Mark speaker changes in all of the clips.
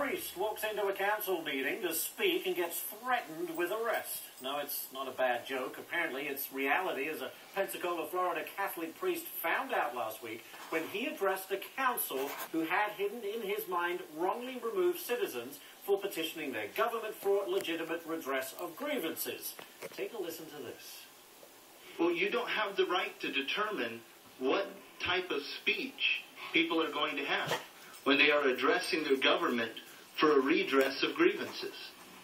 Speaker 1: priest walks into a council meeting to speak and gets threatened with arrest. No, it's not a bad joke. Apparently, it's reality, as a Pensacola, Florida Catholic priest found out last week when he addressed a council who had hidden in his mind wrongly removed citizens for petitioning their government for legitimate redress of grievances. Take a listen to this.
Speaker 2: Well, you don't have the right to determine what type of speech people are going to have when they are addressing their government for a redress of grievances.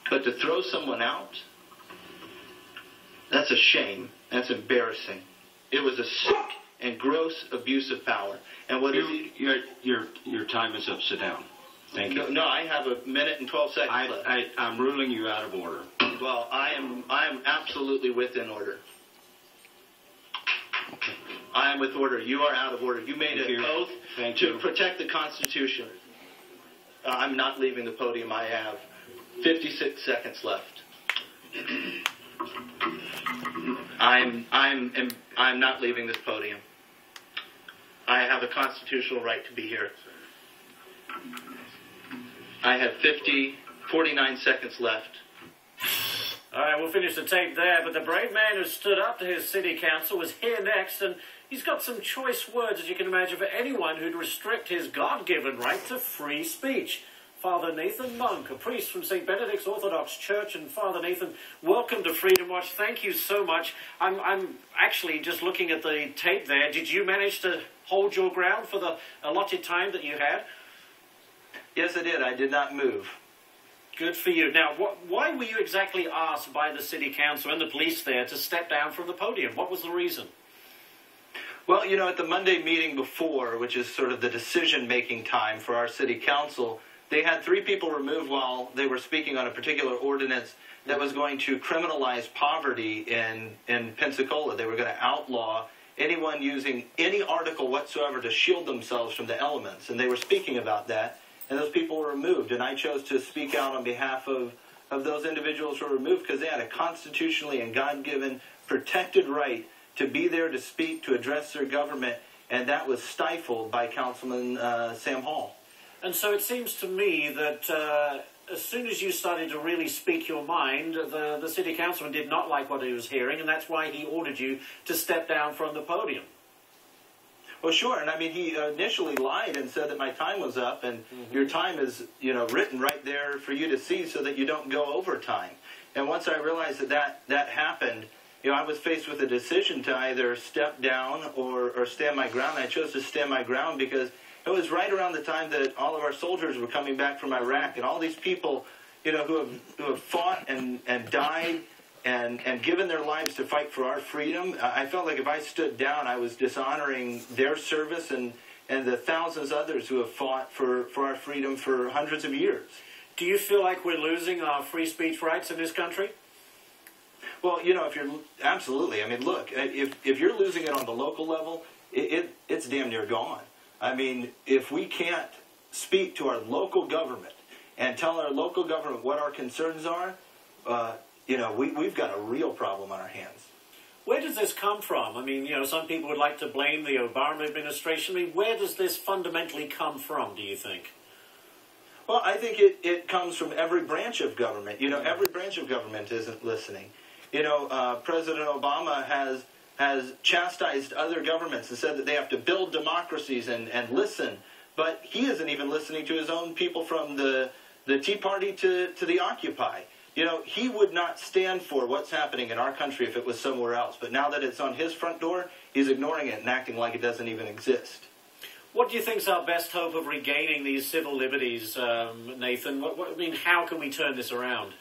Speaker 2: But to throw someone out, that's a shame. That's embarrassing. It was a sick and gross abuse of power. And what is
Speaker 3: your time is up. Sit down. Thank you.
Speaker 2: No, I have a minute and 12 seconds left.
Speaker 3: I'm ruling you out of order.
Speaker 2: Well, I am absolutely within order. I am with order. You are out of order. You made an oath to protect the Constitution. I'm not leaving the podium. I have 56 seconds left. I'm not leaving this podium. I have a constitutional right to be here. I have 49 seconds left.
Speaker 1: All right, we'll finish the tape there, but the brave man who stood up to his city council was here next, and he's got some choice words, as you can imagine, for anyone who'd restrict his God-given right to free speech. Father Nathan Monk, a priest from St. Benedict's Orthodox Church. And Father Nathan, welcome to Freedom Watch. Thank you so much. I'm actually just looking at the tape there. Did you manage to hold your ground for the allotted time that you had?
Speaker 2: Yes, I did. I did not move.
Speaker 1: Good for you. Now, why were you exactly asked by the city council and the police there to step down from the podium? What was the reason?
Speaker 2: Well, at the Monday meeting before, which is sort of the decision-making time for our city council, they had 3 people removed while they were speaking on a particular ordinance that was going to criminalize poverty in Pensacola. They were going to outlaw anyone using any article whatsoever to shield themselves from the elements. And they were speaking about that, and those people were removed. And I chose to speak out on behalf of those individuals who were removed because they had a constitutionally and God-given protected right to be there to speak, to address their government, and that was stifled by Councilman Sam Hall.
Speaker 1: And so it seems to me that as soon as you started to really speak your mind, the city councilman did not like what he was hearing, and that's why he ordered you to step down from the podium.
Speaker 2: Well, sure. And I mean, he initially lied and said that my time was up, and your time is, written right there for you to see so that you don't go over time. And once I realized that happened, I was faced with a decision to either step down or stand my ground. I chose to stand my ground because it was right around the time that all of our soldiers were coming back from Iraq, and all these people, who have fought and died and given their lives to fight for our freedom. I felt like if I stood down, I was dishonoring their service and the thousands of others who have fought for our freedom for hundreds of years.
Speaker 1: Do you feel like we're losing our free speech rights in this country?
Speaker 2: Well, if you're absolutely. I mean, look, if you're losing it on the local level, it's damn near gone. I mean, if we can't speak to our local government and tell our local government what our concerns are, we've got a real problem on our hands.
Speaker 1: Where does this come from? I mean, some people would like to blame the Obama administration. I mean, where does this fundamentally come from, do you think?
Speaker 2: Well, I think it comes from every branch of government. Every branch of government isn't listening. President Obama has chastised other governments and said that they have to build democracies and listen. But he isn't even listening to his own people from the Tea Party to the Occupy. He would not stand for what's happening in our country if it was somewhere else. But now that it's on his front door, he's ignoring it and acting like it doesn't even exist.
Speaker 1: What do you think is our best hope of regaining these civil liberties, Nathan? How can we turn this around?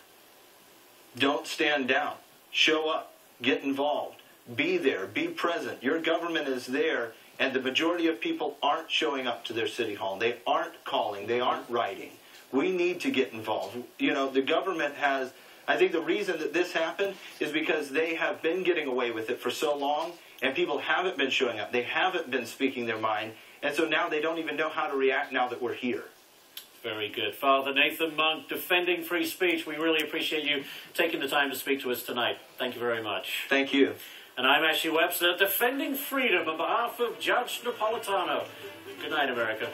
Speaker 2: Don't stand down. Show up. Get involved. Be there. Be present. Your government is there, and the majority of people aren't showing up to their city hall. They aren't calling. They aren't writing. We need to get involved. The government has... I think the reason that this happened is because they have been getting away with it for so long, and people haven't been showing up. They haven't been speaking their mind, and so now they don't even know how to react now that we're here.
Speaker 1: Very good. Father Nathan Monk, defending free speech. We really appreciate you taking the time to speak to us tonight. Thank you very much.
Speaker 2: Thank you.
Speaker 1: And I'm Ashley Webster, defending freedom on behalf of Judge Napolitano. Good night, America.